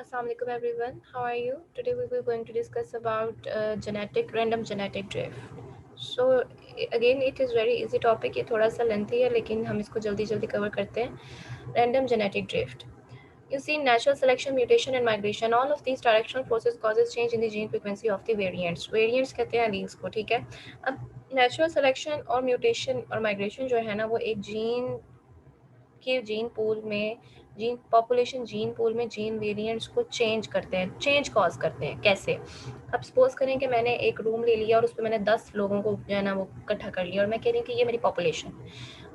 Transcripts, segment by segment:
Assalamu alaikum everyone. How are you? Today we will going to discuss about random genetic drift. So again it is very easy topic. ये थोड़ा सा lengthy है लेकिन हम इसको जल्दी जल्दी कवर करते हैं. Random genetic drift. You see, natural selection, mutation, and migration. All of these directional process causes change in the gene frequency of the variants. Variants कहते हैं alleles को, ठीक है. अब natural selection और mutation और migration जो है ना वो एक जीन कि जीन पूल में जीन पॉपुलेशन जीन पूल में जीन वेरिएंट्स को चेंज करते हैं, चेंज कॉज करते हैं. कैसे? अब सपोज करें कि मैंने एक रूम ले लिया और उस पर मैंने 10 लोगों को जो है ना वो इकट्ठा कर लिया और मैं कह रही हूँ कि ये मेरी पॉपुलेशन.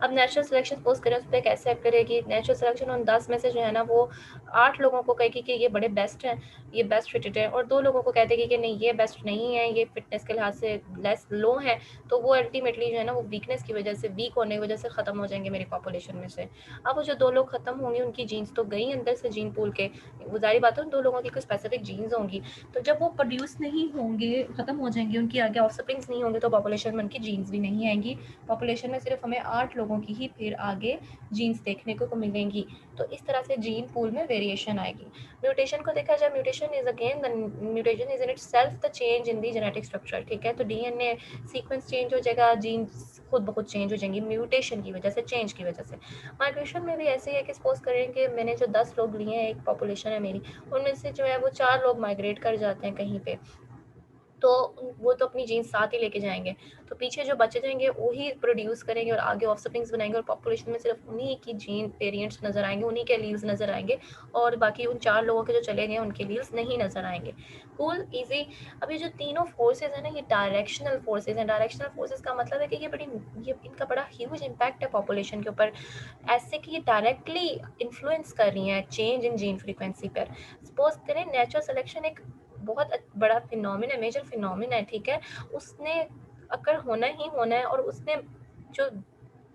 अब नेचुरल सिलेक्शन सपोज करें उस पर कैसे एक्ट करेगी. नेचुरल सिलेक्शन उन 10 में से जो है ना वो 8 लोगों को कहेगी कि ये बड़े बेस्ट हैं, ये बेस्ट फिटेड है, और 2 लोगों को कह देगी कि नहीं ये बेस्ट नहीं है, ये फिटनेस के लिहाज से लेस लो है. तो वो अल्टीमेटली जो है ना वो वीकनेस की वजह से, वीक होने की वजह से ख़त्म हो जाएंगे मेरी पॉपुलेशन में से. अब वो जो 2 लोग ख़त्म होंगे उनकी जीन्स तो गई अंदर से जीन पूल के. वो ज़ाहिर बात है उन 2 लोगों की कोई स्पेसिफिक जीन्स होंगी. तो जब वो प्रोड्यूस नहीं होंगे, ख़त्म हो जाएंगे, उनकी आगे ऑफस्प्रिंग्स नहीं होंगे, तो पॉपुलेशन में उनकी जीन्स भी नहीं आएंगी. पॉपुलेशन में सिर्फ हमें 8 लोगों की ही फिर आगे जीन्स देखने को मिलेंगी. तो इस तरह से जीन पूल में वेरिएशन आएगी. म्यूटेशन को देखा जाए, mutation is in it self the change in the genetic structure. ठीक है, तो डीएनए सीक्वेंस चेंज हो जाएगा, जीन्स खुद ब खुद चेंज हो जाएंगी म्यूटेशन की वजह से, चेंज की वजह से. माइग्रेशन में भी ऐसे ही है कि सपोज करें कि मैंने जो 10 लोग लिए हैं, एक पॉपुलेशन है मेरी, उनमें से जो है वो 4 लोग माइग्रेट कर जाते हैं कहीं पे. तो वो तो अपनी जीन्स साथ ही लेके जाएंगे. तो पीछे जो बचे जाएंगे वही प्रोड्यूस करेंगे और आगे ऑफस्प्रिंग्स बनाएंगे, और पॉपुलेशन में सिर्फ उन्हीं की जीन वेरिएंट्स नजर आएंगे, उन्हीं के लीव्स नजर आएंगे, और बाकी उन 4 लोगों के जो चले गए उनके लीव्स नहीं नजर आएंगे. Cool, easy. अब ये जो तीनों फोर्सेज है ना, ये डायरेक्शनल फोर्सेज हैं. डायरेक्शनल फोर्सेज का मतलब है कि ये इनका बड़ा ह्यूज इम्पैक्ट है पॉपुलेशन के ऊपर, ऐसे कि ये डायरेक्टली इन्फ्लुएंस कर रही हैं चेंज इन जीन फ्रीक्वेंसी पर. सपोज करें नेचुरल सिलेक्शन एक बहुत बड़ा फिनोमिन है, मेजर फिनोमिन है, ठीक है. उसने अगर होना ही होना है, और उसने जो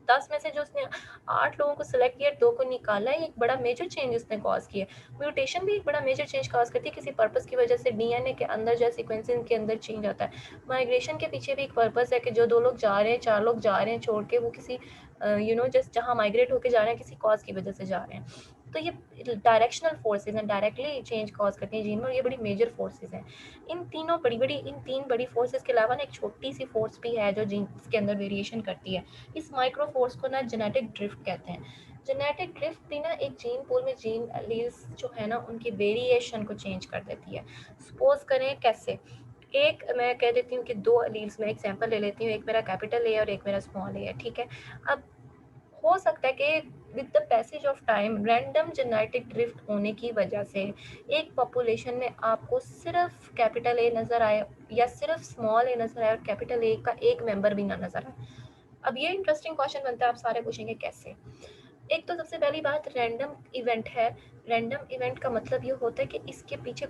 10 में से जो उसने 8 लोगों को सिलेक्ट किया, 2 को निकाला है, एक बड़ा मेजर चेंज उसने कॉज किया. म्यूटेशन भी एक बड़ा मेजर चेंज कॉज करती है किसी पर्पस की वजह से. डीएनए के अंदर जो सीक्वेंसिंग के अंदर चेंज आता है. माइग्रेशन के पीछे भी एक पर्पस है कि जो 2 लोग जा रहे हैं, 4 लोग जा रहे हैं छोड़ के, वो किसी जस्ट जहाँ माइग्रेट होके जा रहे हैं किसी कॉज की वजह से जा रहे हैं. तो ये डायरेक्शनल फोर्सेज हैं, डायरेक्टली चेंज कॉज करती हैं जीन में, और ये बड़ी मेजर फोर्सेज हैं. इन तीन बड़ी फोर्सेज के अलावा ना एक छोटी सी फोर्स भी है जो जीन्स के अंदर वेरिएशन करती है. इस माइक्रो फोर्स को ना जेनेटिक ड्रिफ्ट कहते हैं. जेनेटिक ड्रिफ्ट भी ना एक जीन पूल में जीन एलील्स जो है ना उनकी वेरिएशन को चेंज कर देती है. सपोज करें कैसे. एक मैं कह देती हूँ कि 2 एलील्स में एग्जांपल ले लेती हूँ, एक मेरा कैपिटल ए और एक मेरा स्मॉल ए है, ठीक है. अब हो सकता है कि with the passage of time random genetic drift होने की वजह से एक पॉपुलेशन में आपको सिर्फ कैपिटल ए नज़र आए, या सिर्फ स्मॉल ए नज़र आए और कैपिटल ए का एक मेंबर भी ना नज़र आए. अब ये इंटरेस्टिंग क्वेश्चन बनता है, आप सारे पूछेंगे कैसे. एक तो सबसे पहली बात, रैंडम इवेंट है. रैंडम इवेंट का मतलब ये होता है कि इसके पीछे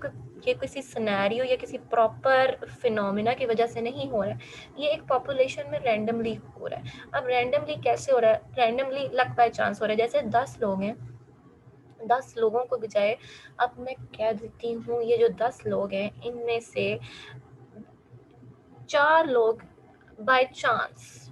ये किसी सिनेरियो या किसी प्रॉपर फिनोमिना की वजह से नहीं हो रहा है. ये एक पॉपुलेशन में रैंडमली हो रहा है. अब रैंडमली कैसे हो रहा है? रैंडमली लक बाय चांस हो रहा है. जैसे 10 लोग हैं, 10 लोगों को बजाय अब मैं कह देती हूँ ये जो 10 लोग हैं इनमें से 4 लोग by chance,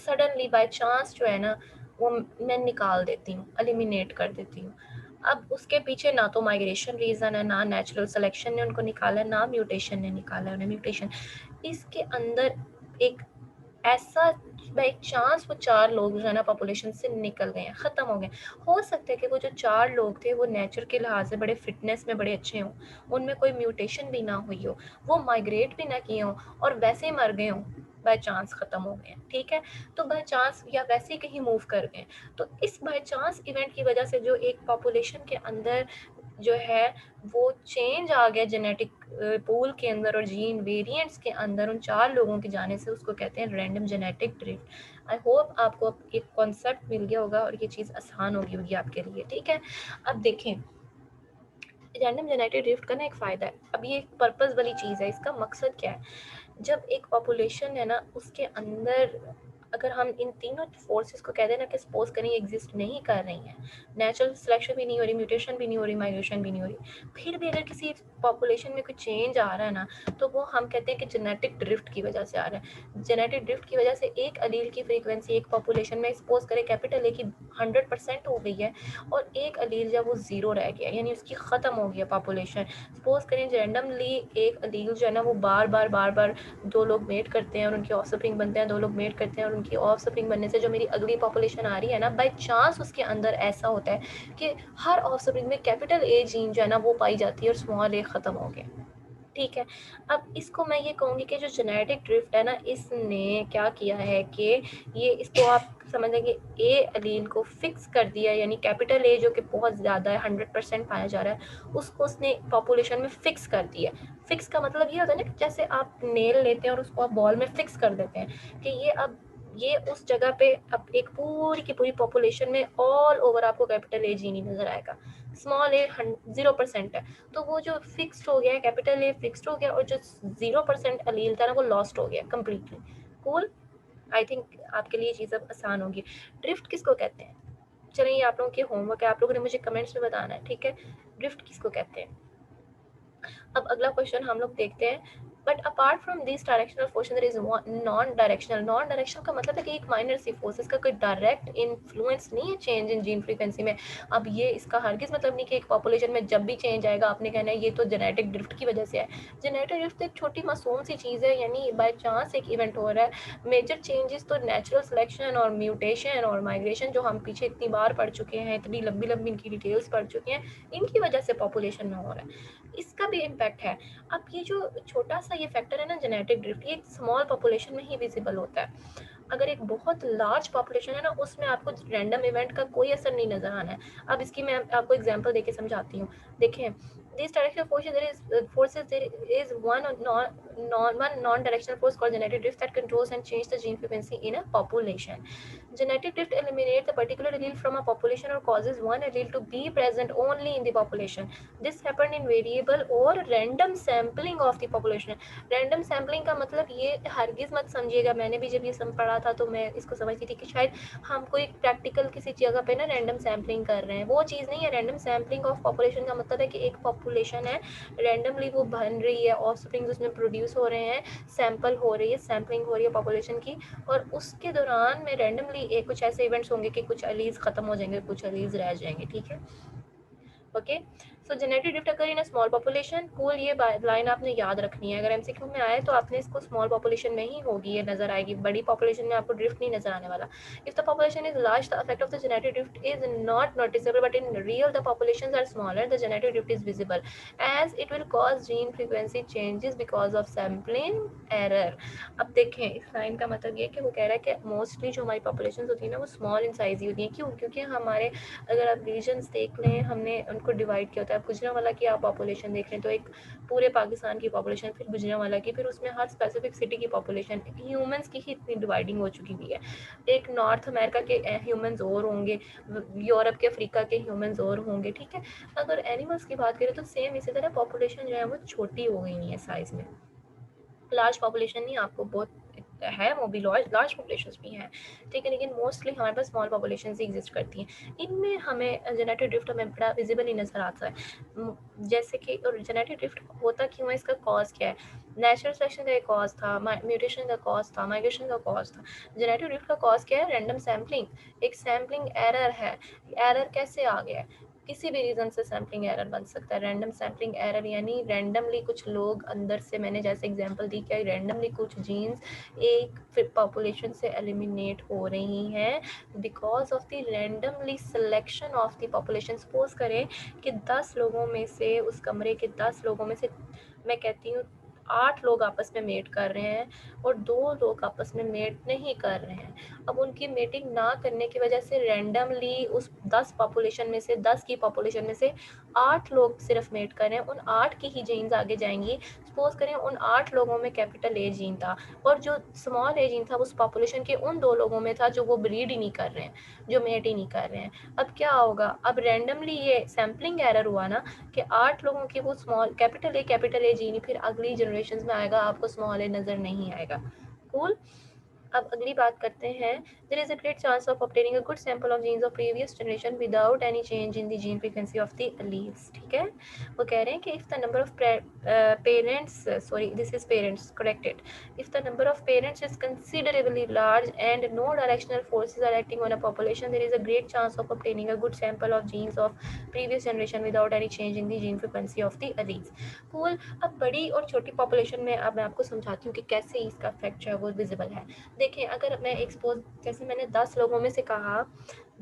suddenly by chance जो है ना वो मैं निकाल देती हूँ, एलिमिनेट कर देती हूँ. अब उसके पीछे ना तो माइग्रेशन रीज़न है, ना नेचुरल सिलेक्शन ने उनको निकाला है, ना म्यूटेशन ने निकाला है उन्हें. म्यूटेशन इसके अंदर एक ऐसा बाई चांस वो 4 लोग जो है ना पॉपुलेशन से निकल गए हैं, ख़त्म हो गए. हो सकता है कि वो जो 4 लोग थे वो नेचर के लिहाज से बड़े फिटनेस में बड़े अच्छे हों, उनमें कोई म्यूटेशन भी ना हुई हो, वो माइग्रेट भी ना किए हों, और वैसे ही मर गए हों, बाय चांस ख़त्म हो गए हैं, ठीक है. तो बाय चांस या वैसे ही कहीं मूव कर गए. तो इस बाय चांस इवेंट की वजह से जो एक पॉपुलेशन के अंदर जो है वो चेंज आ गया जेनेटिक पूल के अंदर और जीन वेरिएंट्स के अंदर उन 4 लोगों के जाने से, उसको कहते हैं random genetic drift. I hope आपको अब एक कॉन्सेप्ट मिल गया होगा और ये चीज़ आसान होगी आपके लिए, ठीक है. अब देखें, रैंडम जेनेटिक ड्रिफ्ट का ना एक फ़ायदा है. अब ये एक पर्पस वाली चीज़ है. इसका मकसद क्या है? जब एक पॉपुलेशन है ना उसके अंदर अगर हम इन तीनों फोर्सेस को कह देना कि सपोज करें एग्जिस्ट नहीं कर रही हैं, नेचुरल सिलेक्शन भी नहीं हो रही, म्यूटेशन भी नहीं हो रही, माइग्रेशन भी नहीं हो रही, फिर भी अगर किसी पॉपुलेशन में कोई चेंज आ रहा है ना, तो वो हम कहते हैं कि जेनेटिक ड्रिफ्ट की वजह से आ रहा है। जेनेटिक ड्रिफ्ट की वजह से एक अलील की फ्रीक्वेंसी एक पॉपुलेशन में सपोज करें कैपिटल ए की 100% हो गई है और एक अलील जब वो ज़ीरो रह गया, यानी उसकी ख़त्म हो गया पॉपुलेशन। सपोज करें रैंडमली एक अलील जो है ना वो बार बार दो लोग मेट करते हैं और उनके ऑफस्प्रिंग बनते हैं, दो लोग मेट करते हैं और उनकी ऑफस्प्रिंग बनने से जो मेरी अगली पॉपुलेशन आ रही है ना, बाई चांस उसके अंदर ऐसा होता है कि हर ऑफस्प्रिंग में कैपिटल ए जीन जो है ना वो पाई जाती है और स्मॉल ए ख़त्म हो गया। ठीक है, अब इसको मैं ये कहूँगी कि जो जेनेटिक ड्रिफ्ट है ना, इसने क्या किया है कि ये इसको आप समझ लेंगे ए अलील को फिक्स कर दिया, यानी कैपिटल ए जो कि बहुत ज़्यादा है 100% पाया जा रहा है, उसको उसने पॉपुलेशन में फिक्स कर दिया। फिक्स का मतलब ये होता है ना, जैसे आप नेल लेते हैं और उसको आप बॉल में फिक्स कर देते हैं कि ये अब ये उस जगह पे अब एक पूरी की पूरी पॉपुलेशन में ऑल ओवर आपको कैपिटल ए जी नहीं नज़र आएगा, स्मॉल ए 0% है, तो वो जो फिक्स्ड हो गया है, कैपिटल ए फिक्स्ड हो गया और जो 0% अलील था ना वो लॉस्ट हो गया कम्प्लीटली। कूल, आई थिंक आपके लिए चीज़ अब आसान होगी। ड्रिफ्ट किसको कहते हैं? चलिए ये आप लोगों की होमवर्क है, आप लोगों ने मुझे कमेंट्स में बताना है, ठीक है? ड्रिफ्ट किसको कहते हैं? अब अगला क्वेश्चन हम लोग देखते हैं। But apart from this directional force there is non directional. Non directional का मतलब है कि एक माइनर सी फोर्स, इसका कोई डायरेक्ट इन्फ्लुएंस नहीं है चेंज इन जीन फ्रीक्वेंसी में। अब ये इसका हरगिज मतलब नहीं कि एक पॉपुलेशन में जब भी चेंज आएगा आपने कहना है ये तो जेनेटिक ड्रिफ्ट की वजह से है। जेनेटिक ड्रिफ्ट एक छोटी मासूम सी चीज़ है, यानी बाय चांस एक इवेंट हो रहा है। मेजर चेंजेस तो नेचुरल सिलेक्शन और म्यूटेशन और माइग्रेशन जो हम पीछे इतनी बार पढ़ चुके हैं, इतनी लंबी लंबी इनकी डिटेल्स पढ़ चुके हैं, इनकी वजह से पॉपुलेशन में हो रहा है, इसका भी इम्पैक्ट है। अब ये जो छोटा सा ये फैक्टर है ना जेनेटिक ड्रिफ्ट, ये स्मॉल पॉपुलेशन में ही विजिबल होता है। अगर एक बहुत लार्ज पॉपुलेशन है ना, उसमें आपको रैंडम इवेंट का कोई असर नहीं नजर आना है। अब इसकी मैं आपको एग्जांपल देके समझाती हूँ। देखें, this directional forces there is one non-directional force called genetic drift that controls and changes the gene frequency in a population. Genetic drift eliminates a particular allele from a population or causes one allele to be present only in the population. This happened in variable or random sampling of the population. Random sampling का मतलब ये हरगिज़ मत समझिएगा, मैंने भी जब ये सम पढ़ा था तो मैं इसको समझती थी कि शायद हम कोई प्रैक्टिकल किसी जगह पे ना रैंडम सैम्पलिंग कर रहे हैं, वो चीज़ नहीं है। रैंडम सैम्पलिंग ऑफ पॉपुलेशन का मतलब है कि एक पॉपुलेशन है, रैंडमली वो बन रही है, ऑफस्प्रिंग उसमें प्रोड्यूस हो रहे हैं, सैम्पल हो रही है, सैम्पलिंग हो रही है पॉपुलेशन की, और उसके दौरान में रैंडमली एक कुछ ऐसे इवेंट्स होंगे कि कुछ अलीज ख़त्म हो जाएंगे, कुछ अलीज रह जाएंगे, ठीक है? Okay, so genetic drift occur in a small population. Cool, ये लाइन आपने याद रखनी है, अगर एमसीक्यू में आए तो आपने इसको स्मॉल पॉपुलेशन में ही होगी ये नजर आएगी, बड़ी पॉपुलेशन में आपको ड्रिफ्ट नहीं नजर आने वाला। If the population is large the effect of the genetic drift is not noticeable, but in real the populations are smaller, the genetic drift is visible as it will cause gene frequency changes because of sampling error. अब देखें, इस line का मतलब ये कि वो कह रहा है कि मोस्टली जो हमारी पॉपुलेशन होती है ना वो स्मॉल इन साइज ही होती है। क्यों? क्योंकि हमारे, अगर आप रीजन्स देख लें, हमने उनको डिवाइड किया होता है। गुजरांवाला की आप पॉपुलेशन देख लें तो एक पूरे पाकिस्तान की पॉपुलेशन, फिर गुजरांवाला की, फिर उसमें हर स्पेसिफिक सिटी की पॉपुलेशन, ह्यूमंस की ही इतनी डिवाइडिंग हो चुकी हुई है। एक नॉर्थ अमेरिका के ह्यूमंस और होंगे, यूरोप के, अफ्रीका के ह्यूमंस और होंगे, ठीक है? अगर एनिमल्स की बात करें तो सेम इसी तरह पॉपुलेशन जो है वो छोटी हो गई है साइज़ में। लार्ज पॉपुलेशन नहीं, आपको बहुत है, वो भी लार्ज पॉपुलेशंस भी हैं, ठीक है, लेकिन मोस्टली हमारे पास स्मॉल पॉपुलेशन ही एग्जिस्ट करती हैं। इनमें हमें जेनेटिक ड्रिफ्ट हमें बड़ा विजिबल ही नज़र आता है। जैसे कि, और जेनेटिक ड्रिफ्ट होता क्यों है, इसका कॉज क्या है? नेचुरल सिलेक्शन का एक कॉज था, म्यूटेशन का कॉज था, माइग्रेशन का कॉज था। जेनेटिक ड्रिफ्ट का कॉज क्या है? रैंडम सैम्पलिंग, एक सैम्पलिंग एरर है। एरर कैसे आ गया है? किसी भी रीज़न से सैम्पलिंग एरर बन सकता है। रैंडम सैम्पलिंग एरर यानी रैंडमली कुछ लोग अंदर से, मैंने जैसे एग्जांपल दी क्या, रैंडमली कुछ जीन्स एक पॉपुलेशन से एलिमिनेट हो रही हैं because of the randomly selection of the population. Suppose करें कि 10 लोगों में से, उस कमरे के 10 लोगों में से मैं कहती हूँ 8 लोग आपस में मेट कर रहे हैं और 2 लोग आपस में मेट नहीं कर रहे हैं। अब उनकी मेटिंग ना करने की वजह से रैंडमली उस 10 पॉपुलेशन में से, 10 की पॉपुलेशन में से 8 लोग सिर्फ मेट कर रहे हैं, उन 8 की ही जीन्स आगे जाएंगी। सपोज करें उन 8 लोगों में कैपिटल ए जीन था और जो स्मॉल ए जीन था उस पॉपुलेशन के उन 2 लोगों में था जो वो ब्रीड ही नहीं कर रहे हैं, जो मेट ही नहीं कर रहे हैं। अब क्या होगा? अब रैंडमली ये सैम्पलिंग एरर हुआ ना कि 8 लोगों की वो स्मॉल कैपिटल ए जीन, फिर अगली जनरेशन में आएगा आपको स्मॉल ए नज़र नहीं आएगा। कूल, अब अगली बात करते हैं, there is a great chance of obtaining a good sample of genes of previous generation without any change in the gene frequency of the alleles. ठीक है, वो कह रहे हैं कि if the number of parents, sorry this is parents, corrected, if the number of parents is considerably large and no directional forces are acting on a population, there is a great chance of obtaining a good sample of genes of previous generation without any change in the gene frequency of the alleles. cool, अब बड़ी और छोटी population में अब मैं आपको समझाती हूँ कि कैसे इसका इफेक्ट जो है वो विजिबल है। देखें, अगर मैं एक्सपोज, जैसे मैंने 10 लोगों में से कहा,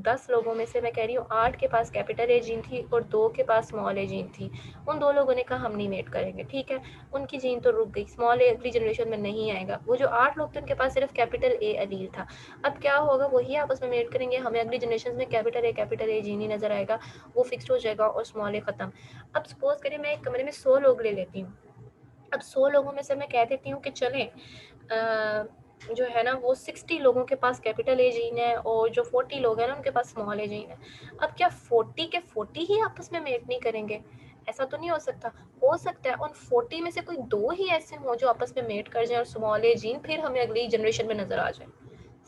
10 लोगों में से मैं कह रही हूँ 8 के पास कैपिटल ए जीन थी और 2 के पास स्मॉल ए जीन थी। उन 2 लोगों ने कहा हम नहीं मेट करेंगे, ठीक है, उनकी जीन तो रुक गई, स्मॉल ए अगली जनरेशन में नहीं आएगा। वो जो 8 लोग थे उनके पास सिर्फ कैपिटल ए अलील था। अब क्या होगा, वही आपस में मेट करेंगे, हमें अगली जनरेशन में कैपिटल ए जीन ही नजर आएगा, वो फिक्स हो जाएगा और स्मॉल ए खत्म। अब सपोज करें मैं एक कमरे में 100 लोग ले लेती हूँ। अब 100 लोगों में से मैं कह देती हूँ कि चलें जो है ना वो 60 लोगों के पास कैपिटल ए जीन है और जो 40 लोग हैं ना उनके पास स्मॉल ए जीन है। अब क्या 40 के 40 ही आपस में मेट नहीं करेंगे? ऐसा तो नहीं हो सकता। हो सकता है उन 40 में से कोई 2 ही ऐसे हों जो आपस में मेट कर जाए और स्मॉल ए जीन फिर हमें अगली जनरेशन में नजर आ जाए।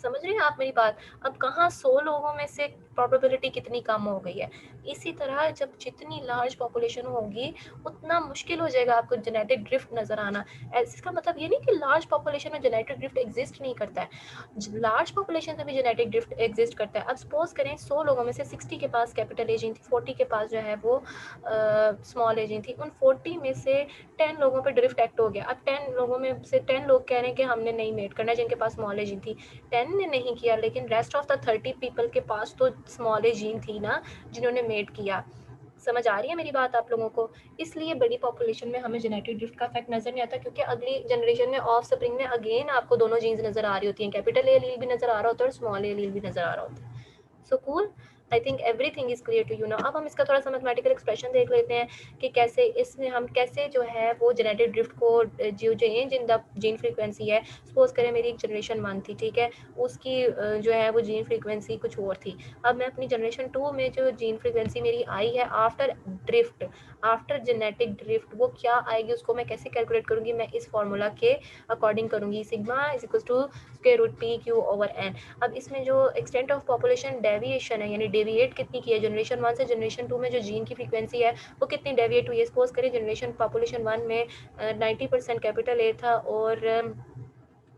समझ रहे हैं आप मेरी बात? अब कहाँ 100 लोगों में से प्रोबेबिलिटी कितनी कम हो गई है। इसी तरह जब जितनी लार्ज पॉपुलेशन होगी उतना मुश्किल हो जाएगा आपको जेनेटिक ड्रिफ्ट नजर आना। इसका मतलब ये नहीं कि लार्ज पॉपुलेशन में जेनेटिक ड्रिफ्ट एग्जिस्ट नहीं करता है, लार्ज पॉपुलेशन में भी जेनेटिक ड्रिफ्ट एग्जिस्ट करता है। अब सपोज करें 100 लोगों में से 60 के पास कैपिटल ए जीन थी, 40 के पास जो है वो स्मॉल ए जीन थी। उन 40 में से 10 लोगों पर ड्रिफ्ट एक्ट हो गया। अब 10 लोगों में से 10 लोग कह रहे हैं कि हमने नहीं मेट करना, जिनके पास स्मॉल ए जीन थी। 10 ने नहीं किया, लेकिन रेस्ट ऑफ द 30 पीपल के पास तो स्मॉल ए जीन थी ना, जिन्होंने मेट किया। समझ आ रही है मेरी बात आप लोगों को? इसलिए बड़ी पॉपुलेशन में हमें जेनेटिक ड्रिफ्ट का इफेक्ट नजर नहीं आता, क्योंकि अगली जनरेशन में ऑफ स्प्रिंग में अगेन आपको दोनों जीन्स नजर आ रही होती हैं, कैपिटल ए एलील भी नजर आ रहा होता है और स्मॉल ए एलील भी नजर आ रहा होता है। So cool, I think everything is clear to you now. अब हम इसका थोड़ा सा मैथमेटिकल एक्सप्रेशन देख लेते हैं कि कैसे इसमें हम कैसे जो है वो जेनेटिक ड्रिफ्ट को जो change in the gene frequency है, सपोज करें मेरी एक जनरेशन 1 थी, ठीक है, उसकी जो है वो जीन फ्रीक्वेंसी कुछ और थी। अब मैं अपनी जनरेशन 2 में जो जीन फ्रीक्वेंसी मेरी आई है after drift, after genetic drift, वो क्या आएगी उसको मैं कैसे कैलकुलेट करूंगी? मैं इस फॉर्मूला के अकॉर्डिंग करूंगी, sigma is equal to square root P Q over N. अब इसमें जो एक्सटेंट ऑफ पॉपुलेशन डेविएशन है, यानी डेविएट कितनी की है जनरेशन 1 से जनरेशन 2 में, जो जीन की फ्रीक्वेंसी है वो कितनी डेविएट हुई है। सपोज करें जनरेशन पॉपुलेशन 1 में 90% कैपिटल ए था और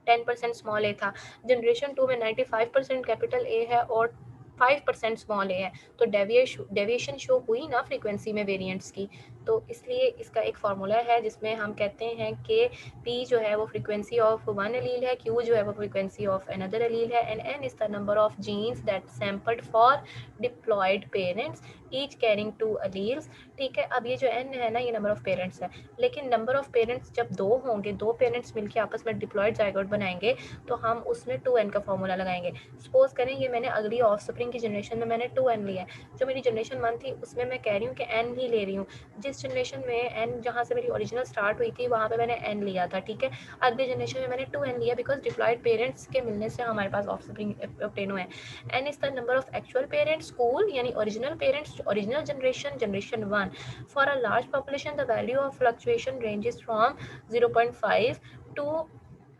10% स्मॉल ए था। जनरेशन 2 में 95% कैपिटल ए है और 5% स्मॉल ए है। तो डेविएशन शो हुई ना फ्रीक्वेंसी में वेरिएंट्स की। तो इसलिए इसका एक फार्मूला है जिसमें हम कहते हैं कि P जो है वो फ्रीक्वेंसी ऑफ वन एलील है, Q जो है वो फ्रीक्वेंसी ऑफ अनदर एलील है, and N is the number of genes that sampled for diploid parents each carrying 2 alleles. ठीक है, अब ये जो N है ना, ये नंबर ऑफ पेरेंट्स है, लेकिन नंबर ऑफ पेरेंट्स जब 2 होंगे, 2 पेरेंट्स मिलकर आपस में डिप्लॉयड जाइगोट बनाएंगे तो हम उसमें 2n का फॉर्मूला लगाएंगे। सपोज करें ये मैंने अगली ऑफ स्प्रिंग की जनरेशन में मैंने 2n लिया है, जो मेरी जनरेशन 1 थी उसमें मैं कह रही हूँ कि n ही ले रही हूँ। जिस जनरेशन में n जहाँ से मेरी ओरिजिनल स्टार्ट हुई थी वहाँ पे मैंने n लिया था, ठीक है। अगली जनरेशन में मैंने 2n लिया बिकॉज डिप्लॉयड पेरेंट्स के मिलने से हमारे पास ऑफ स्प्रिंग ऑब्टेन हुए हैं। n is the number of actual parents कूल, यानी original parents, original generation 1। For a large population the value of fluctuation ranges from 0.5 to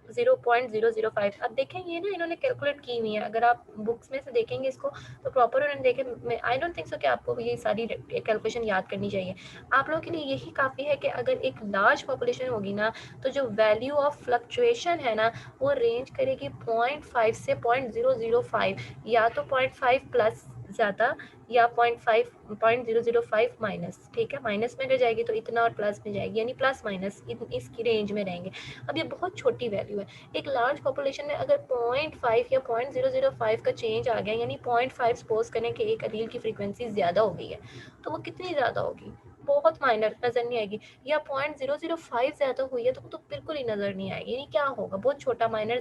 0.005। अब देखें ये ना इन्होंने कैलकुलेट की हुई है, अगर आप बुक्स में से देखेंगे इसको तो प्रॉपर उन्होंने देखे। आई डोंट थिंक सो कि आपको ये सारी कैलकुलेशन याद करनी चाहिए। आप लोगों के लिए यही काफ़ी है कि अगर एक लार्ज पॉपुलेशन होगी ना तो जो वैल्यू ऑफ फ्लक्चुएशन है ना वो रेंज करेगी 0.5 से 0.005, या तो 0.5 प्लस ज़्यादा या 0.005 माइनस। ठीक है, माइनस में अगर जाएगी तो इतना और प्लस में जाएगी, यानी प्लस माइनस इसकी रेंज में रहेंगे। अब ये बहुत छोटी वैल्यू है। एक लार्ज पॉपुलेशन में अगर 0.5 या 0.005 का चेंज आ गया, यानी 0.5 सपोज करें कि एक एलील की फ्रीक्वेंसी ज़्यादा हो गई है, तो वो कितनी ज़्यादा होगी? बहुत माइनर, नज़र नहीं आएगी। या 0.005 ज़्यादा हुई है तो बिल्कुल ही नज़र नहीं आएगी। यानी क्या होगा, बहुत छोटा माइनर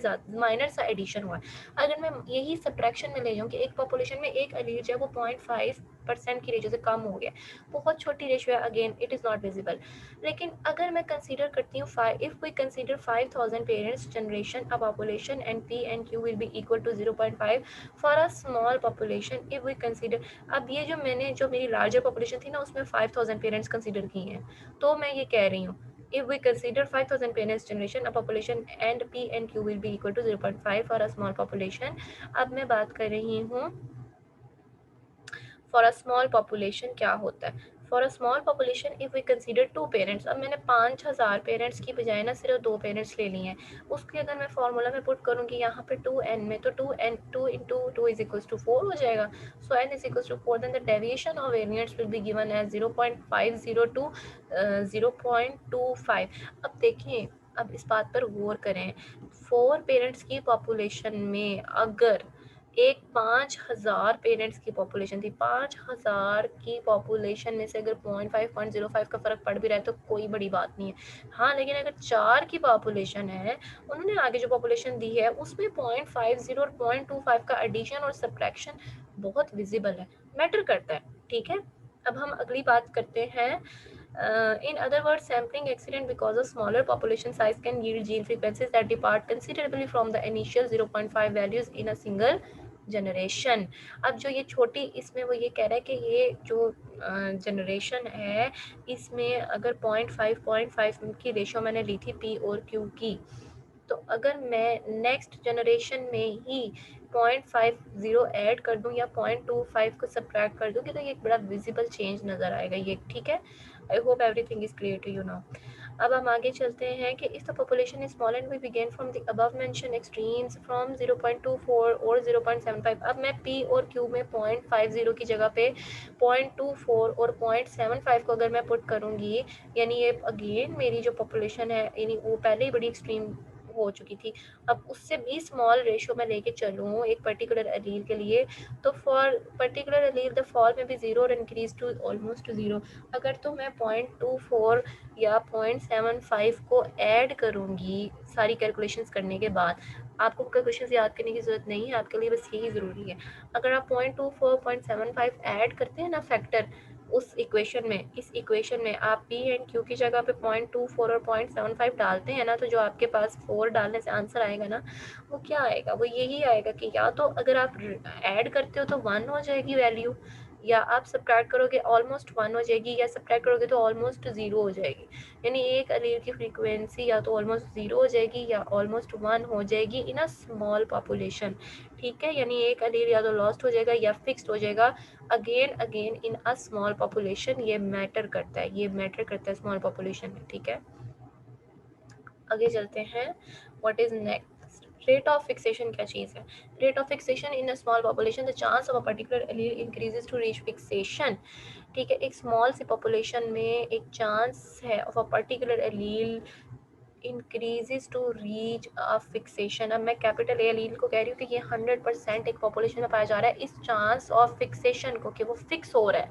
सा एडिशन हुआ है। अगर मैं यही सब्ट्रैक्शन में ले जाऊँ कि एक पॉपुलेशन में एक एलील जो है वो 0.5% की रेशो से कम हो गया, बहुत छोटी रेशो है, again it is not visible. लेकिन अगर मैं कंसीडर करती हूँ if we consider 5000 parents generation, a population and P and Q will be equal to 0.5 for a small population. If we consider, अब ये जो मैंने जो मेरी लार्जर पॉपुलेशन थी ना उसमें 5000 पेरेंट्स कंसीडर की हैं, तो मैं ये कह रही हूँ If we consider 5,000 parents generation, a population and P and Q will be equal to 0.5 for a small population. अब मैं बात कर रही हूँ फॉर अ स्मॉल पॉपुलेशन क्या होता है. For a small population if we consider 2 parents, अब मैंने 5,000 पेरेंट्स की बजाय ना सिर्फ 2 पेरेंट्स ले लिए हैं. उसके अगर मैं फार्मूला में पुट करूँगी यहाँ पे 2n में, तो 2 इंटू 2 इज इक्वल्स टू 4 हो जाएगा. So n is equals to 4, then the deviation of variants will be given as 0.50 to 0.25. अब देखिए, अब इस बात पर गौर करें. 4 पेरेंट्स की पॉपुलेशन में अगर एक 5,000 पेरेंट्स की पॉपुलेशन थी, 5,000 की पॉपुलेशन में से अगर 0.5 का फर्क पड़ भी रहा है तो कोई बड़ी बात नहीं है. हाँ, लेकिन अगर 4 की पॉपुलेशन है, उन्होंने आगे जो पॉपुलेशन दी है उसमें 0.50 और 0.25 का एडिशन और सब्ट्रैक्शन बहुत विजिबल है, मैटर करता है. ठीक है, अब हम अगली बात करते हैं. In other words, sampling accident because of smaller population size can yield gene frequencies that depart considerably from the initial 0.5 values in a single generation. अब जो ये छोटी, इसमें वो ये कह रहा है कि ये जो जनरेशन है इसमें अगर 0.5 की रेशो मैंने ली थी पी और क्यू की, तो अगर मैं नेक्स्ट जनरेशन में ही 0.50 ऐड कर दूं या 0.25 को सब्ट्रैक्ट कर दूं, तो ये एक बड़ा विजिबल चेंज नज़र आएगा ये. ठीक है, I hope everything is clear to you now. अब हम आगे चलते हैं कि if the population is small and we begin from the above mention extremes from 0.24 और 0.75. अब मैं पी और क्यू में 0.50 की जगह पे 0.24 और 0.75 को अगर मैं पुट करूँगी, यानी ये अगेन मेरी जो पॉपुलेशन है, यानी वो पहले ही बड़ी एक्सट्रीम हो चुकी थी, अब उससे भी स्मॉल रेशो में लेके चलूँ एक पर्टिकुलर एलील के लिए, तो for particular allele the fall में भी 0 और इंक्रीज टू ऑलमोस्ट 0. अगर तो मैं 0.24 या 0.75 को ऐड करूँगी सारी कैलकुलेशंस करने के बाद, आपको कैलकुलेशंस याद करने की ज़रूरत नहीं है, आपके लिए बस यही ज़रूरी है. अगर आप 0.24 0.75 ऐड करते हैं ना फैक्टर उस इक्वेशन में, इस इक्वेशन में आप पी एंड क्यू की जगह पे 0.24 और 0.75 डालते हैं ना, तो जो आपके पास 4 डालने से आंसर आएगा ना, वो क्या आएगा, वो यही आएगा कि या तो अगर आप ऐड करते हो तो 1 हो जाएगी वैल्यू, या आप सब्ट्रैक्ट करोगे ऑलमोस्ट 1 हो जाएगी, या सब्ट्रैक्ट करोगे तो ऑलमोस्ट 0 हो जाएगी. यानी एक एलील की फ्रीक्वेंसी या तो ऑलमोस्ट 0 हो जाएगी या ऑलमोस्ट 1 हो जाएगी इन अ स्मॉल पॉपुलेशन. ठीक है, यानी एक एलील या तो लॉस्ट हो जाएगा या फिक्स्ड हो जाएगा again in a small population. ये मैटर करता है, ये मैटर करता है स्मॉल पॉपुलेशन में. ठीक है, आगे चलते हैं. What is next? Rate of fixation क्या चीज़ है? Rate of fixation in a small population, the chance of a particular allele increases to reach fixation. ठीक है, एक स्मॉल सी पॉपुलेशन में एक चांस है of a particular allele increases to reach a fixation. अब मैं कैपिटल ए एलील को कह रही हूँ कि ये 100% एक पॉपुलेशन में पाया जा रहा है. इस चांस ऑफ फिक्सेशन को, कि वो फिक्स हो रहा है,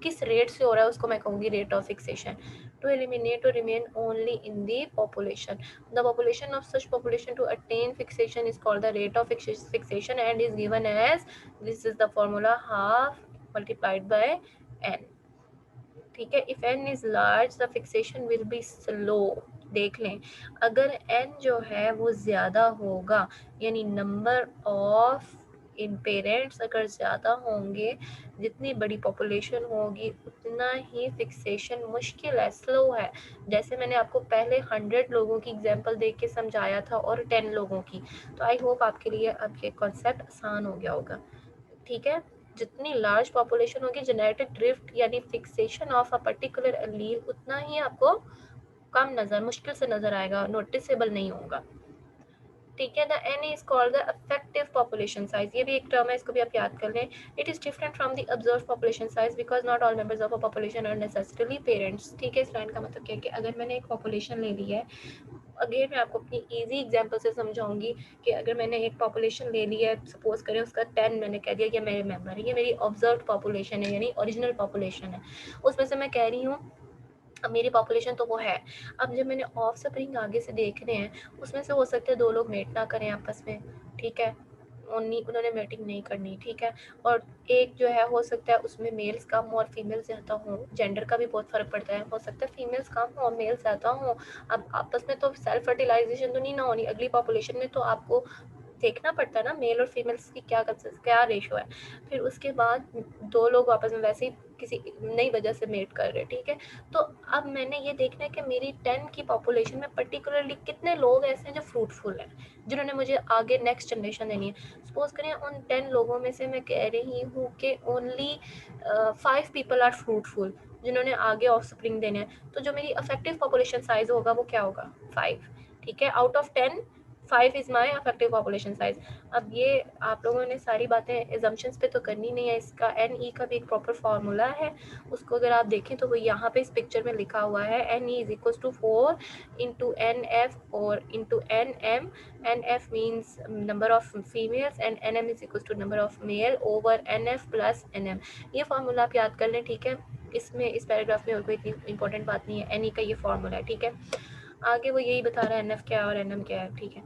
किस रेट से हो रहा है, उसको मैं कहूँगी rate of fixation. To eliminate और remain only in the population, the population of such population to attain fixation is called the rate of fixation and is given as, this is the formula, half multiplied by N. ठीक है, if N is large the fixation will be slow. देख लें, अगर N जो है वो ज़्यादा होगा, यानी नंबर ऑफ इन पेरेंट्स अगर ज़्यादा होंगे, जितनी बड़ी पॉपुलेशन होगी उतना ही फिक्सेशन मुश्किल है, स्लो है. जैसे मैंने आपको पहले 100 लोगों की एग्जांपल देख के समझाया था और 10 लोगों की, तो आई होप आपके लिए अब ये कॉन्सेप्ट आसान हो गया होगा. ठीक है, जितनी लार्ज पॉपुलेशन होगी, जेनेटिक ड्रिफ्ट यानी fixation of a particular allele उतना ही आपको कम नज़र, मुश्किल से नज़र आएगा, नोटिसेबल नहीं होगा. ठीक है, the N is called the effective population size. ये भी एक टर्म है, इसको भी आप याद कर लें. It is different from the observe population size because not all members of a population are necessarily parents. ठीक है, इस लाइन का मतलब क्या है कि अगर मैंने एक पॉपुलेशन ले ली है, अगेन मैं आपको अपनी इजी एग्जांपल से समझाऊंगी कि अगर मैंने एक पॉपुलेशन ले ली है, सपोज करें उसका 10 मैंने कह दिया कि मेरे मेंबर है, ये मेरी ऑब्जर्व पॉपुलेशन है यानी ओरिजिनल पॉपुलेशन है, उसमें से मैं कह रही हूँ अब मेरी पॉपुलेशन तो वो है. अब जब मैंने ऑफ स्प्रिंग आगे से देख रहे हैं, उसमें से हो सकता है 2 लोग मेट ना करें आपस में. ठीक है, उन्होंने मेटिंग नहीं करनी. ठीक है, और एक जो है हो सकता है उसमें मेल्स कम हो और फीमेल ज़्यादा हो. जेंडर का भी बहुत फ़र्क पड़ता है, हो सकता है फीमेल्स कम हो और मेल ज़्यादा हो. अब आपस में तो सेल्फ फर्टिलाइजेशन तो नहीं ना होनी, अगली पॉपुलेशन में तो आपको देखना पड़ता है ना मेल और फीमेल्स की क्या रेशो है. फिर उसके बाद 2 लोग आपस में वैसे ही किसी नई वजह से मेट कर रहे, ठीक है। तो अब मैंने ये देखना है कि मेरी 10 की पॉपुलेशन में पर्टिकुलरली कितने लोग ऐसे हैं जो फ्रूटफुल हैं, जिन्होंने मुझे आगे नेक्स्ट जनरेशन देनी है। सपोज करें उन 10 लोगों में से मैं कह रही हूँ कि ओनली 5 पीपल आर फ्रूटफुल, जिन्होंने आगे ऑफ स्प्रिंग देने हैं, तो जो मेरी अफेक्टिव पॉपुलेशन साइज होगा वो क्या होगा, 5, ठीक है। Out of 10 5 is my affective population size. अब ये आप लोगों ने सारी बातें एजम्पशंस पे तो करनी नहीं है, इसका एन ई का भी एक प्रॉपर फार्मूला है, उसको अगर आप देखें तो वो यहाँ पे इस पिक्चर में लिखा हुआ है, N E is equal to 4 into N F और into N M. N F means number of females and N M is equal to number of male over N F plus N M. ये formula आप याद कर लें, ठीक है। इसमें इस पैराग्राफ में और कोई इतनी इंपॉर्टेंट बात नहीं है, एन ई का ये फार्मूला है, ठीक है। आगे वो यही बता रहा है एन एफ क्या है और एन एम क्या है, ठीक है।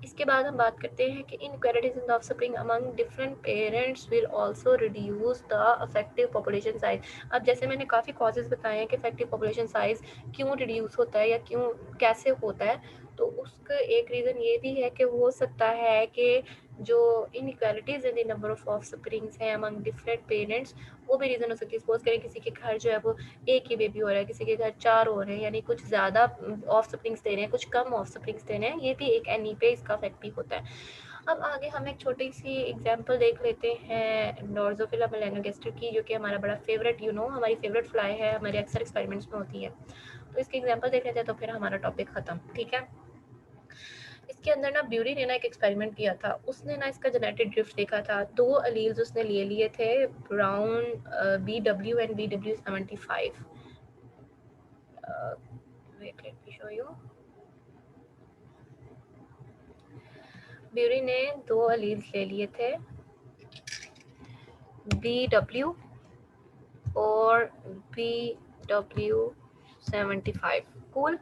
इसके बाद हम बात करते हैं कि inequalities in the offspring among different parents will also reduce the affective population size. अब जैसे मैंने काफ़ी कॉजेज बताए हैं कि अफेक्टिव पॉपुलेशन साइज क्यों रिड्यूस होता है या क्यों कैसे होता है, तो उसका एक रीज़न ये भी है कि हो सकता है कि जो inequalities in the number of offsprings हैं अमंग डिफरेंट पेरेंट्स, वो भी रीज़न हो सकती है। सपोज करें किसी के घर जो है वो एक ही बेबी हो रहा है, किसी के घर 4 हो रहे हैं, यानी कुछ ज़्यादा ऑफस्प्रिंग्स दे रहे हैं, कुछ कम ऑफस्प्रिंग्स दे रहे हैं, ये भी एक एनी पे इसका इफेक्ट भी होता है। अब आगे हम एक छोटी सी एग्जांपल देख लेते हैं ड्रोसोफिला मेलानोगास्टर की, जो कि हमारा बड़ा फेवरेट हमारी फेवरेट फ्लाई है, हमारे अक्सर एक्सपेरिमेंट्स में होती है। तो इसकी एग्जांपल देख लेते हैं तो फिर हमारा टॉपिक खत्म, ठीक है। इसके अंदर ना ब्यूरी ने ना एक एक्सपेरिमेंट किया था, उसने ना इसका जेनेटिक ड्रिफ्ट देखा था। 2 अलील्स उसने ले लिए थे, brown BW and BW75। wait let me show you। Bury ने 2 अलील्स ले लिए थे, BW और BW75। कूल,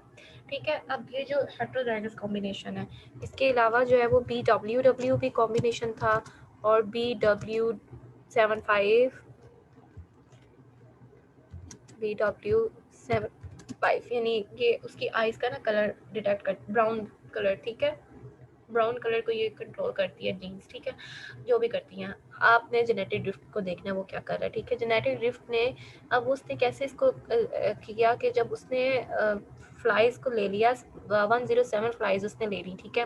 ठीक है। अब ये जो हेटेरोजाइगस कॉम्बिनेशन है, इसके अलावा जो है वो BWW भी कॉम्बिनेशन था और BW75 यानी ये उसकी आइज का ना कलर डिटेक्ट कर, ब्राउन कलर, ठीक है। ब्राउन कलर को ये कंट्रोल करती है जीन्स, ठीक है, जो भी करती हैं। आपने जेनेटिक ड्रिफ्ट को देखना है वो क्या कर रहा है, ठीक है। जेनेटिक ड्रिफ्ट ने अब उसने कैसे इसको किया कि जब उसने फ्लाइज को ले लिया, 107 फ्लाइज उसने ले ली, ठीक है।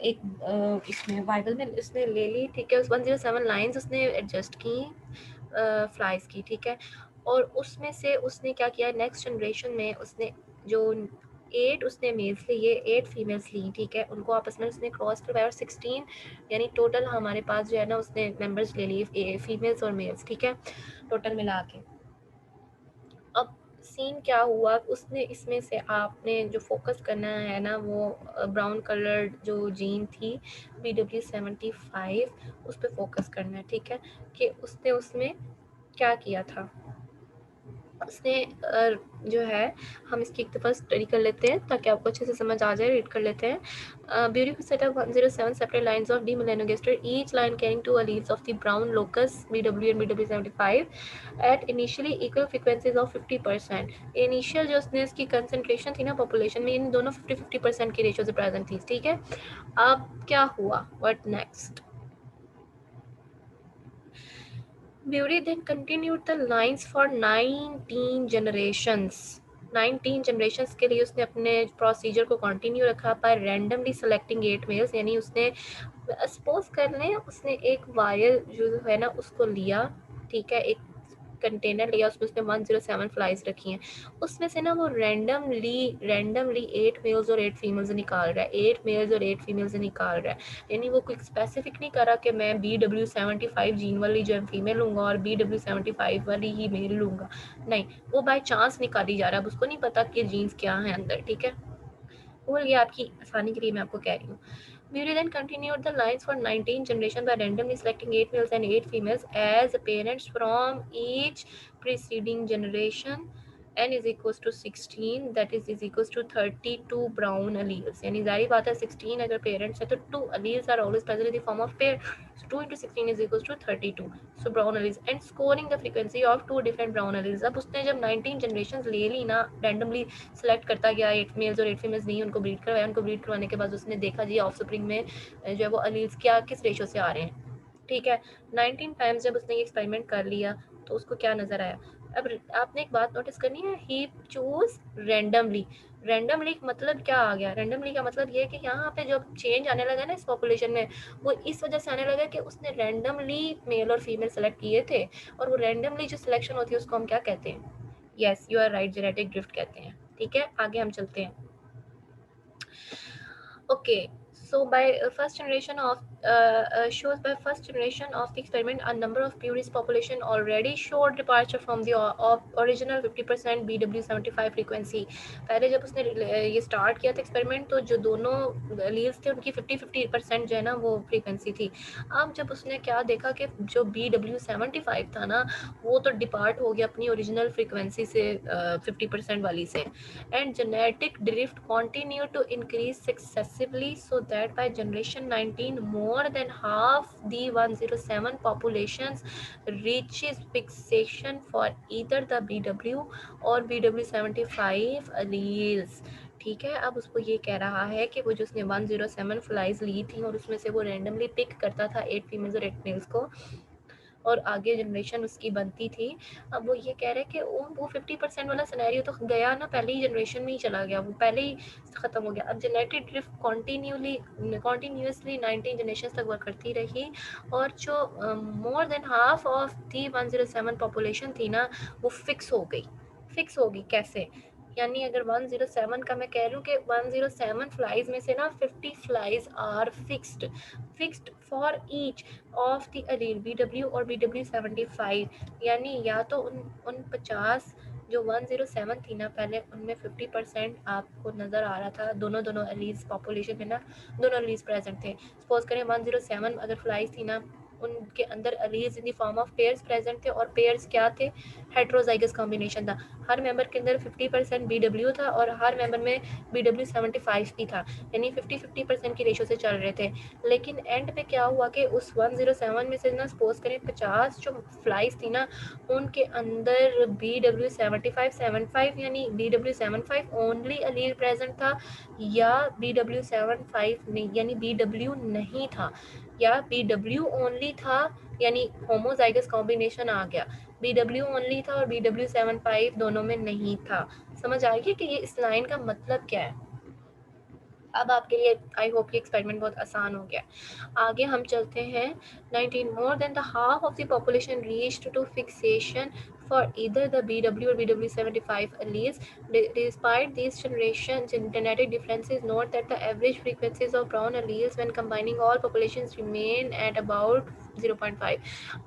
एक इसमें बाइबल में उसने ले ली, ठीक है। उस 107 लाइन्स उसने एडजस्ट की फ्लाइज की, ठीक है। और उसमें से उसने क्या किया, नेक्स्ट जनरेशन में उसने जो 8 उसने मेल्स लिए, 8 फीमेल्स ली, ठीक है। उनको आपस में उसने क्रॉस करवाया और 16 यानी टोटल हमारे पास जो है ना उसने मेंबर्स ले लिए, फीमेल्स और मेल्स, ठीक है, टोटल मिला के। अब सीन क्या हुआ, उसने इसमें से आपने जो फोकस करना है ना वो ब्राउन कलर जो जीन थी BW75, उस पर फोकस करना है, ठीक है। कि उसने उसमें क्या किया था, उसने जो है, हम इसकी एक दफ़ा स्टडी कर लेते हैं ताकि आपको अच्छे से समझ आ जाए, रीड कर लेते हैं। Beautiful set of 107 separate lines of D. melanogaster, each line carrying 2 alleles of the brown locus BW and BW75 at initially equal frequencies of 50%। Initial जो उसने इसकी कंसनट्रेशन थी ना पॉपुलेशन में, इन दोनों 50-50% की रेशियो से प्रेजेंट थी, ठीक है। अब क्या हुआ, what next, Bury then continued the lines for 19 generations। 19 generations के लिए उसने अपने प्रोसीजर को कंटिन्यू रखा पर रैंडमली सेलेक्टिंग 8 मेल्स, यानी उसने सपोज कर लें उसने एक वायल जो है ना उसको लिया, ठीक है, एक कंटेनर लिया, उसमें उसने 107 फ्लाइज रखी हैं, उसमें से ना वो रैंडमली 8 मेल्स और 8 फीमेल्स निकाल रहा है, 8 मेल्स और 8 फीमेल्स निकाल रहा है। यानी वो कोई स्पेसिफिक नहीं करा कि मैं BW75 जीन वाली जो है फीमेल लूँगा और BW75 वाली ही मेल लूँगा, नहीं, वो बाय चांस निकाली जा रहा है, अब उसको नहीं पता कि जीन्स क्या है अंदर, ठीक है। वो ये आपकी आसानी के लिए मैं आपको कह रही हूँ। Murray then continued the lines for 19 generation by randomly selecting 8 males and 8 females as parents from each preceding generation। n is equals to 16, that is equals to 32 brown alleles। यानी जारी बात है 16 अगर पेरेंट्स है तो 2 alleles are always present in the form of pair, so 2 into 16 is equals to 32, so brown alleles and scoring the frequency of 2 different brown alleles। अब उसने जब 19 generations ले ली ना, randomly सेलेक्ट करता गया, 8 मेल्स और 8 फीमेल्स नहीं, उनको ब्रीड करवाया, उनको ब्रीड करवाने के बाद उसने देखा जी ऑफ स्प्रिंग में जो है वो अलील्स क्या किस रेशो से आ रहे हैं, ठीक है। 19 टाइम्स जब उसने ये एक्सपेरिमेंट कर लिया तो उसको क्या नजर आया। अब आपने एक बात नोटिस करनी है, ही चूज रेंडमली। रेंडमली मतलब क्या आ गया, रेंडमली का मतलब ये है कि यहाँ पे जो चेंज आने लगा ना इस पॉपुलेशन में, वो इस वजह से आने लगा कि उसने रेंडमली मेल और फीमेल सेलेक्ट किए थे, और वो रेंडमली जो सिलेक्शन होती है उसको हम क्या कहते हैं, yes you are right, genetic drift कहते हैं। ठीक है, आगे हम चलते हैं। Okay, so by first generation of shows by first generation of the experiment, a number of Puris population already showed departure from the of original 50% BW75 frequency. पहले जब उसने ये स्टार्ट किया था एक्सपेरिमेंट तो जो दोनों लील्स थे उनकी 50% जो है ना वो फ्रीक्वेंसी थी। अब जब उसने क्या देखा कि जो BW75 था ना वो तो डिपार्ट हो गया अपनी ओरिजिनल फ्रीक्वेंसी से 50% वाली से, and genetic drift continue to increase successively so that by generation 19 more than half the 107 populations reaches fixation for either the BW or BW75 alleles। ठीक है, अब उसको ये कह रहा है कि वो जो उसने 107 फ्लाइज ली थी और उसमें से वो रेंडमली पिक करता था 8 फीमेल्स और 8 मेल्स को, और आगे जनरेशन उसकी बनती थी। अब वो ये कह रहे हैं कि वो 50% वाला सिनेरियो तो गया ना, पहले ही जनरेशन में ही चला गया, वो पहले ही ख़त्म हो गया। अब जेनेटिक ड्रिफ्ट कॉन्टीन्यूसली 19 जनरेशन तक वर्क करती रही, और जो more than half of the 107 population थी ना वो फिक्स हो गई। फिक्स होगी कैसे, यानी अगर 107 का मैं कह रही हूँ कि 107 फ्लाइज में से ना 50 flies are fixed for each of the allele BW और BW75, यानी या तो उन 50 जो 107 थी ना पहले उनमें 50% आपको नज़र आ रहा था, दोनों अलीज पॉपुलेशन में ना दोनों अलीज प्रेजेंट थे। सपोज करें 107 अगर फ्लाइज थी ना उनके अंदर allies in the form of pairs present थे, और पेयर्स क्या थे, हेट्रोजाइगस कॉम्बिनेशन था। हर मेंबर के अंदर 50% BW था और हर मेंबर में BW75 भी था, यानी 50-50% की रेशो से चल रहे थे। लेकिन एंड पे क्या हुआ कि उस 107 में से ना सपोज करें 50 जो फ्लाइज थी ना उनके अंदर BW75 यानी BW75 ओनली अलील प्रेजेंट था, या BW75 यानी BW नहीं था, या BW ओनली था यानी होमोजाइगस कॉम्बिनेशन आ गया, BW ओनली था और BW75 दोनों में नहीं था। समझ आ गई कि ये इस लाइन का मतलब क्या है। अब आपके लिए आई होप ये एक्सपेरिमेंट बहुत आसान हो गया। आगे हम चलते हैं। 19 more than the half of the population reached two fixation for either the BW or BW75 alleles. Despite these genetic differences, note that the average frequencies of brown alleles when combining all populations remain at about 0.5.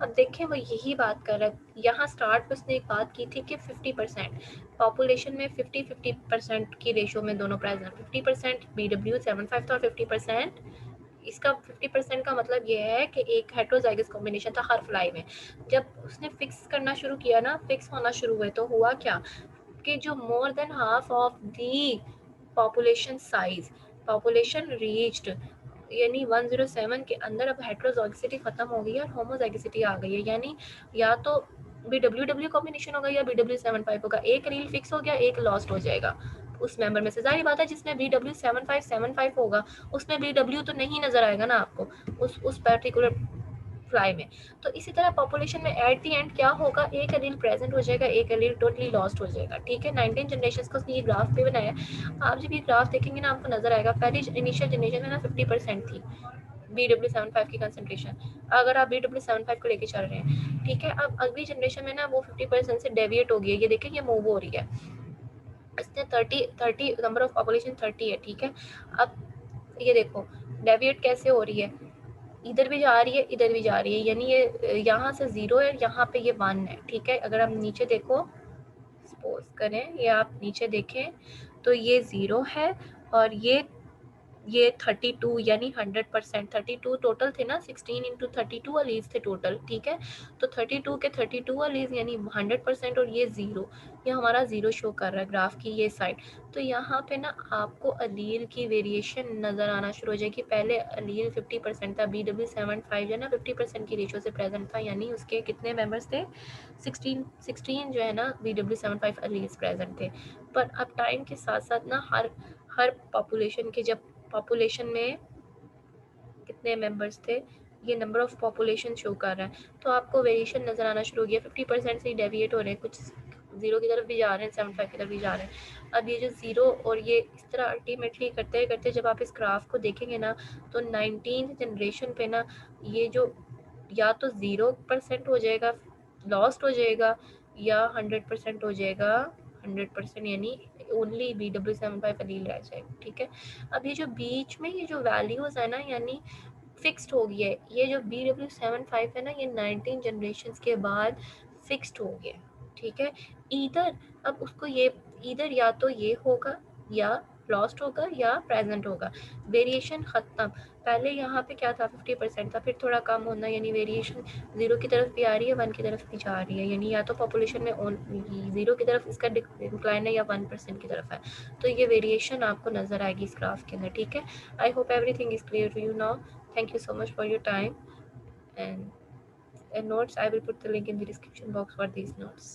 अब देखें वो यही बात कर रहा है, यहाँ start में उसने एक बात की थी कि 50% पॉपुलेशन में 50-50% की रेशो में दोनों प्रेजेंट, 50% BW75 था और 50% इसका 50% का मतलब ये है कि एक हेट्रोजाइगस कॉम्बिनेशन था हर फ्लाई में। जब उसने फिक्स करना शुरू किया ना, फिक्स होना शुरू हुए तो हुआ क्या कि जो more than half of the population size population reached, यानी 107 के अंदर अब हेट्रोजाइगसिटी खत्म हो गई है और होमोजाइगसिटी आ गई है, यानी या तो BW कॉम्बिनेशन होगा या BW75 होगा, एक रील फिक्स हो गया एक लॉस्ट हो जाएगा उस मेंबर में से। जाहिर बात है जिसमें BW75 होगा उसमें BW तो नहीं नजर आएगा ना आपको उस पर्टिकुलर फ्लाई में। तो इसी तरह पॉपुलेशन में एट दी एंड क्या होगा, एक एलील प्रेजेंट हो जाएगा एक एलील टोटली लॉस्ट हो जाएगा। ठीक है, 19 जनरेशन का उसने ये ग्राफ पे बनाया। आप जब ये ग्राफ देखेंगे ना आपको नजर आएगा पहली इनिशियल जनरेशन में ना 50% थी BW75 की कंसंट्रेशन, अगर आप BW75 को लेके चल रहे हैं। ठीक है, अब अगली जनरेशन में ना वो 50% से डेविएट हो गई है, ये देखें ये मूव हो रही है, इसने 30 नंबर ऑफ पॉपुलेशन 30 है। ठीक है, अब ये देखो डेविएट कैसे हो रही है, इधर भी जा रही है इधर भी जा रही है, यानी ये यहाँ से 0 है यहाँ पे ये 1 है। ठीक है, अगर हम नीचे देखो सपोज करें ये आप नीचे देखें तो ये 0 है और ये 32 यानी 100%, 32 टोटल थे ना, 16 इंटू 32 अलीज थे टोटल। ठीक है, तो 32 के 32 अलीज यानी 100%, और ये 0, ये हमारा 0 शो कर रहा है ग्राफ की ये साइड। तो यहाँ पे ना आपको अलील की वेरिएशन नज़र आना शुरू हो जाएगी। पहले अलील 50% था, BW75 जो है ना 50% की रेशो से प्रेजेंट था, यानी उसके कितने मेंबर्स थे, 16 जो है ना BW75 अलीज प्रेजेंट थे। पर अब टाइम के साथ साथ ना हर पॉपुलेशन के, जब पॉपुलेशन में कितने मेंबर्स थे, ये नंबर ऑफ पॉपुलेशन शो कर रहा है, तो आपको वेरिएशन नज़र आना शुरू हो गया। 50% से ही डेविएट हो रहे हैं, कुछ 0 की तरफ भी जा रहे हैं, 75 की तरफ भी जा रहे हैं। अब ये जो 0 और ये इस तरह अल्टीमेटली करते करते जब आप इस ग्राफ को देखेंगे ना, तो 19th जनरेशन पे ना ये जो या तो 0% हो जाएगा, लॉस्ट हो जाएगा, या 100% हो जाएगा। 100% यानी ओनली BW75 एलील रह जाएगा, ठीक है। अब ये जो बीच में ये जो वैल्यूज़ है ना, यानी फिक्स्ड हो गया है। ये जो BW75 है ना, ये 19 जनरेशन के बाद फिक्स्ड हो गया, ठीक है। इधर अब उसको ये इधर या तो ये होगा, या लॉस्ट होगा, या प्रेजेंट होगा। वेरिएशन ख़त्म। पहले यहाँ पे क्या था, 50% था, फिर थोड़ा कम होना, यानी वेरिएशन 0 की तरफ भी आ रही है, 1 की तरफ भी जा रही है, यानी या तो पॉपुलेशन में 0 की तरफ इसका डिक्लाइन है, या 1% की तरफ है। तो ये वेरिएशन आपको नज़र आएगी इस ग्राफ के अंदर, ठीक है। I hope everything is clear to you now. Thank you so much for your time, and notes, I will put the link in the description box for these notes.